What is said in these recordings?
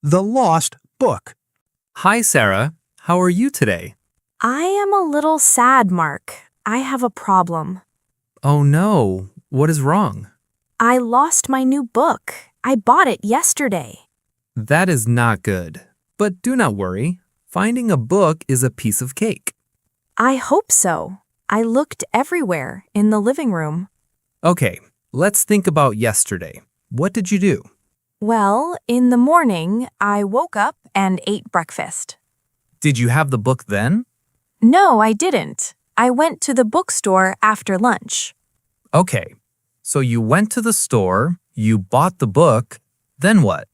The Lost Book. Hi, Sarah. How are you today? I am a little sad, Mark. I have a problem. Oh no, what is wrong? I lost my new book. I bought it yesterday. That is not good. But do not worry. Finding a book is a piece of cake. I hope so. I looked everywhere in the living room. Okay, let's think about yesterday. What did you do? Well, in the morning, I woke up and ate breakfast. Did you have the book then? No, I didn't. I went to the bookstore after lunch. Okay, so you went to the store, you bought the book, then what?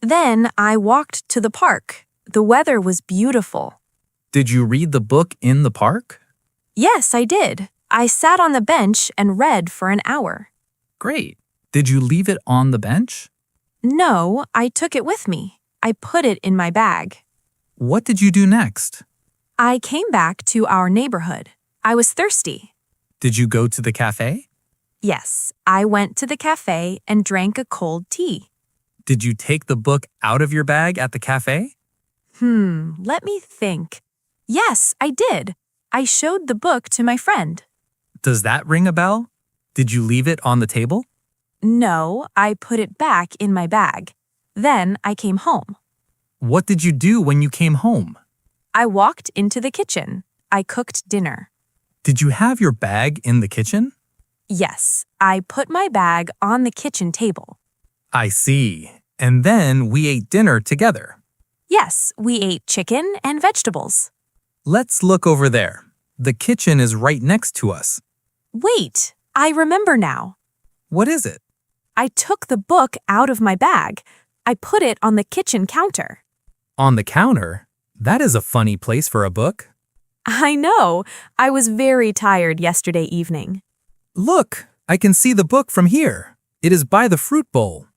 Then I walked to the park. The weather was beautiful. Did you read the book in the park? Yes, I did. I sat on the bench and read for an hour. Great. Did you leave it on the bench? No, I took it with me. I put it in my bag. What did you do next? I came back to our neighborhood. I was thirsty. Did you go to the cafe? Yes, I went to the cafe and drank a cold tea. Did you take the book out of your bag at the cafe? Let me think. Yes, I did. I showed the book to my friend. Does that ring a bell? Did you leave it on the table? No, I put it back in my bag. Then I came home. What did you do when you came home? I walked into the kitchen. I cooked dinner. Did you have your bag in the kitchen? Yes, I put my bag on the kitchen table. I see. And then we ate dinner together. Yes, we ate chicken and vegetables. Let's look over there. The kitchen is right next to us. Wait, I remember now. What is it? I took the book out of my bag. I put it on the kitchen counter. On the counter? That is a funny place for a book. I know. I was very tired yesterday evening. Look, I can see the book from here. It is by the fruit bowl.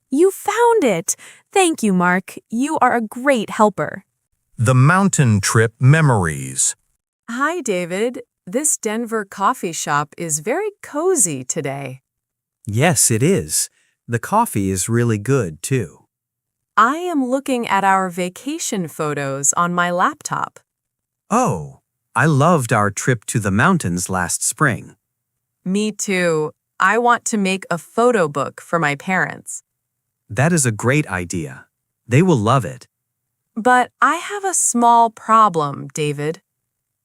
You found it. Thank you, Mark. You are a great helper. The Mountain Trip Memories. Hi, David. This Denver coffee shop is very cozy today. Yes, it is. The coffee is really good, too. I am looking at our vacation photos on my laptop. Oh, I loved our trip to the mountains last spring. Me too. I want to make a photo book for my parents. That is a great idea. They will love it. But I have a small problem, David.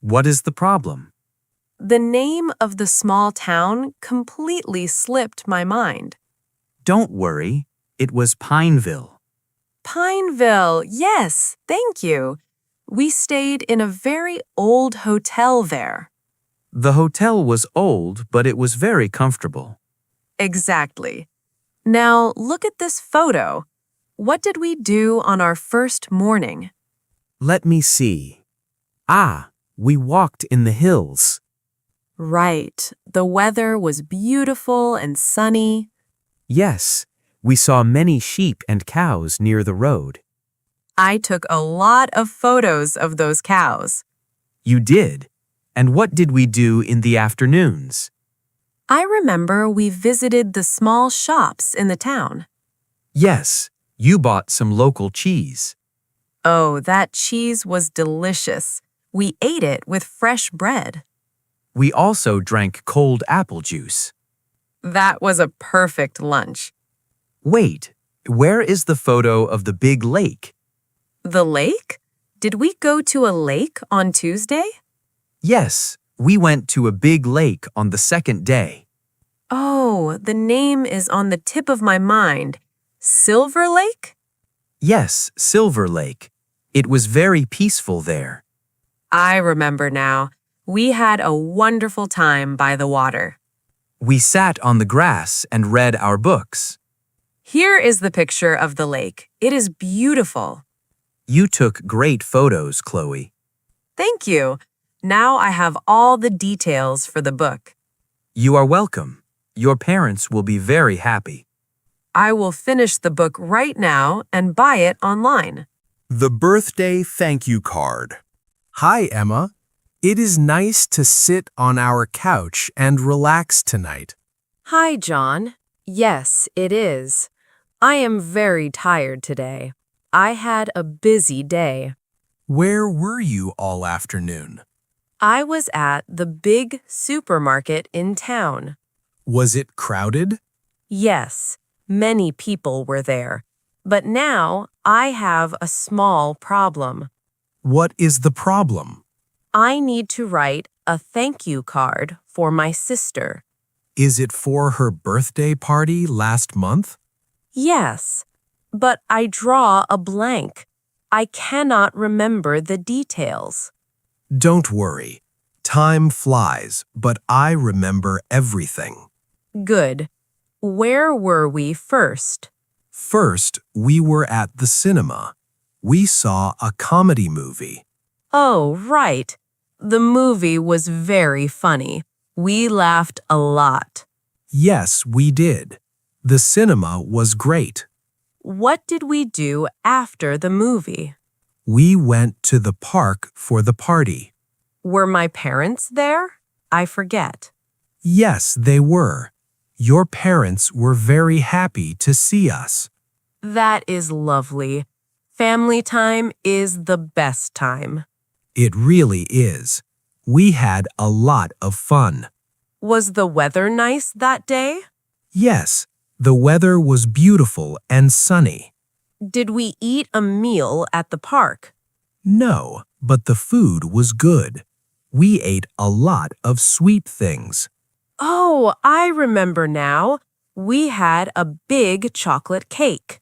What is the problem? The name of the small town completely slipped my mind. Don't worry. It was Pineville. Pineville, yes, thank you. We stayed in a very old hotel there. The hotel was old, but it was very comfortable. Exactly. Now, look at this photo. What did we do on our first morning? Let me see. Ah, we walked in the hills. Right. The weather was beautiful and sunny. Yes, we saw many sheep and cows near the road. I took a lot of photos of those cows. You did? And what did we do in the afternoons? I remember we visited the small shops in the town. Yes, you bought some local cheese. Oh, that cheese was delicious. We ate it with fresh bread. We also drank cold apple juice. That was a perfect lunch. Wait, where is the photo of the big lake? The lake? Did we go to a lake on Tuesday? Yes, we went to a big lake on the second day. Oh, the name is on the tip of my mind. Silver Lake? Yes, Silver Lake. It was very peaceful there. I remember now. We had a wonderful time by the water. We sat on the grass and read our books. Here is the picture of the lake. It is beautiful. You took great photos, Chloe. Thank you. Now I have all the details for the book. You are welcome. Your parents will be very happy. I will finish the book right now and buy it online. The Birthday Thank You Card. Hi, Emma. It is nice to sit on our couch and relax tonight. Hi, John. Yes, it is. I am very tired today. I had a busy day. Where were you all afternoon? I was at the big supermarket in town. Was it crowded? Yes, many people were there. But now I have a small problem. What is the problem? I need to write a thank you card for my sister. Is it for her birthday party last month? Yes, but I draw a blank. I cannot remember the details. Don't worry. Time flies, but I remember everything. Good. Where were we first? First, we were at the cinema. We saw a comedy movie. Oh, right. The movie was very funny. We laughed a lot. Yes, we did. The cinema was great. What did we do after the movie? We went to the park for the party. Were my parents there? I forget. Yes, they were. Your parents were very happy to see us. That is lovely. Family time is the best time. It really is. We had a lot of fun. Was the weather nice that day? Yes, the weather was beautiful and sunny. Did we eat a meal at the park? No, but the food was good. We ate a lot of sweet things. Oh, I remember now. We had a big chocolate cake.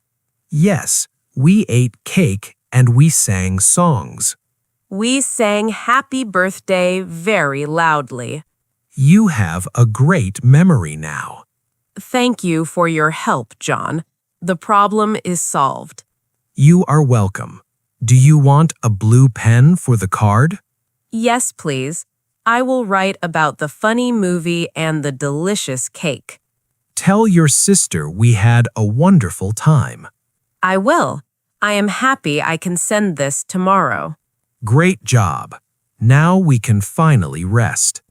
Yes, we ate cake and we sang songs. We sang happy birthday very loudly. You have a great memory now. Thank you for your help, John. The problem is solved. You are welcome. Do you want a blue pen for the card? Yes, please. I will write about the funny movie and the delicious cake. Tell your sister we had a wonderful time. I will. I am happy I can send this tomorrow. Great job. Now we can finally rest.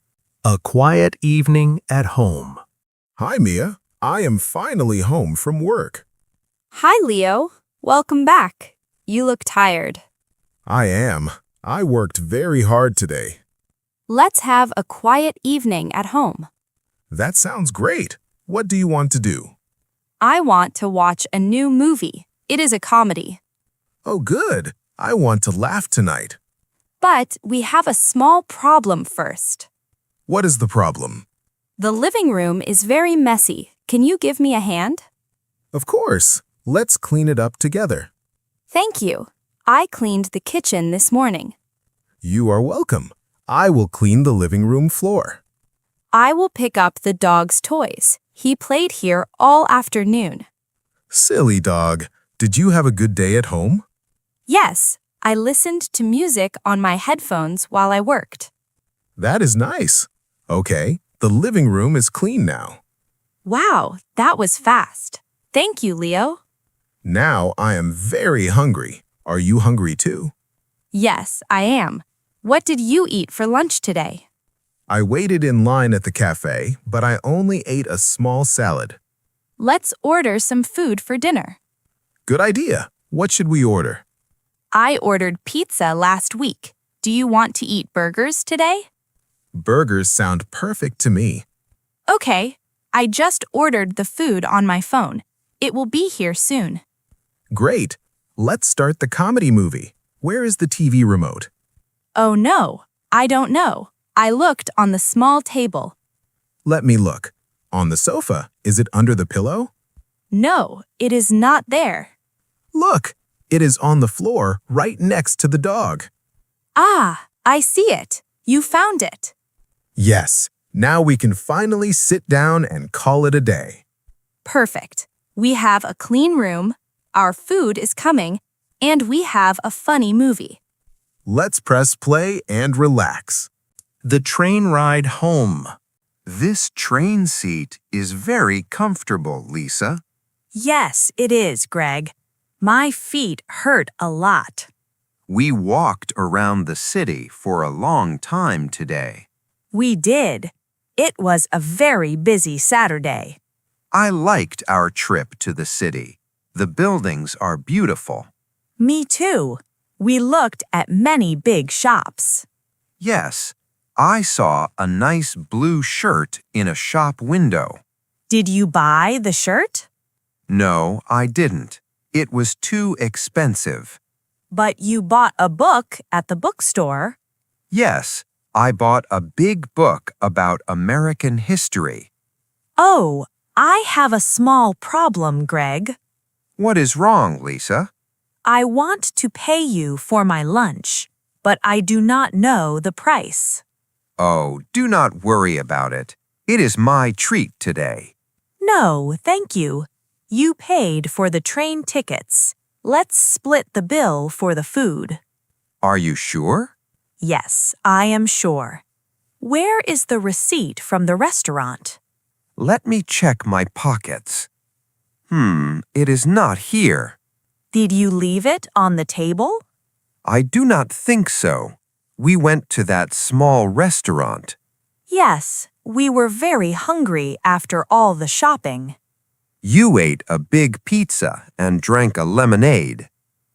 A quiet evening at home. Hi, Mia. I am finally home from work. Hi, Leo. Welcome back. You look tired. I am. I worked very hard today. Let's have a quiet evening at home. That sounds great. What do you want to do? I want to watch a new movie. It is a comedy. Oh, good. I want to laugh tonight. But we have a small problem first. What is the problem? The living room is very messy. Can you give me a hand? Of course. Let's clean it up together. Thank you. I cleaned the kitchen this morning. You are welcome. I will clean the living room floor. I will pick up the dog's toys. He played here all afternoon. Silly dog. Did you have a good day at home? Yes, I listened to music on my headphones while I worked. That is nice. Okay, the living room is clean now. Wow, that was fast. Thank you, Leo. Now I am very hungry. Are you hungry too? Yes, I am. What did you eat for lunch today? I waited in line at the cafe, but I only ate a small salad. Let's order some food for dinner. Good idea. What should we order? I ordered pizza last week. Do you want to eat burgers today? Burgers sound perfect to me. Okay, I just ordered the food on my phone. It will be here soon. Great. Let's start the comedy movie. Where is the TV remote? Oh no, I don't know. I looked on the small table. Let me look. On the sofa. Is it under the pillow? No, it is not there. Look, it is on the floor right next to the dog. Ah, I see it. You found it. Yes, now we can finally sit down and call it a day. Perfect. We have a clean room, our food is coming, and we have a funny movie. Let's press play and relax. The train ride home. This train seat is very comfortable, Lisa. Yes, it is, Greg. My feet hurt a lot. We walked around the city for a long time today. We did. It was a very busy Saturday. I liked our trip to the city. The buildings are beautiful. Me too. We looked at many big shops. Yes, I saw a nice blue shirt in a shop window. Did you buy the shirt? No, I didn't. It was too expensive. But you bought a book at the bookstore. Yes, I bought a big book about American history. Oh, I have a small problem, Greg. What is wrong, Lisa? I want to pay you for my lunch, but I do not know the price. Oh, do not worry about it. It is my treat today. No, thank you. You paid for the train tickets. Let's split the bill for the food. Are you sure? Yes, I am sure. Where is the receipt from the restaurant? Let me check my pockets. It is not here. Did you leave it on the table? I do not think so. We went to that small restaurant. Yes, we were very hungry after all the shopping. You ate a big pizza and drank a lemonade.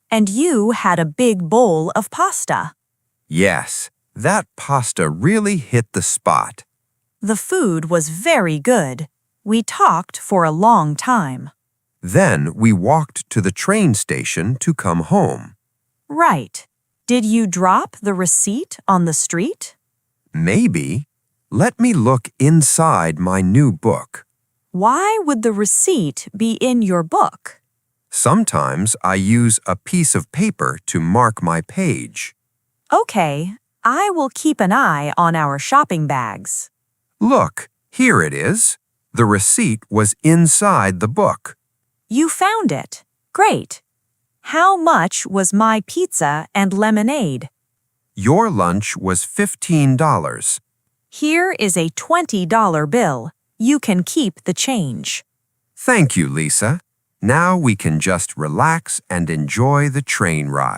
And you had a big bowl of pasta. Yes, that pasta really hit the spot. The food was very good. We talked for a long time. Then we walked to the train station to come home. Right. Did you drop the receipt on the street? Maybe. Let me look inside my new book. Why would the receipt be in your book? Sometimes I use a piece of paper to mark my page. Okay, I will keep an eye on our shopping bags. Look, here it is. The receipt was inside the book. You found it. Great. How much was my pizza and lemonade? Your lunch was $15. Here is a $20 bill. You can keep the change. Thank you, Lisa. Now we can just relax and enjoy the train ride.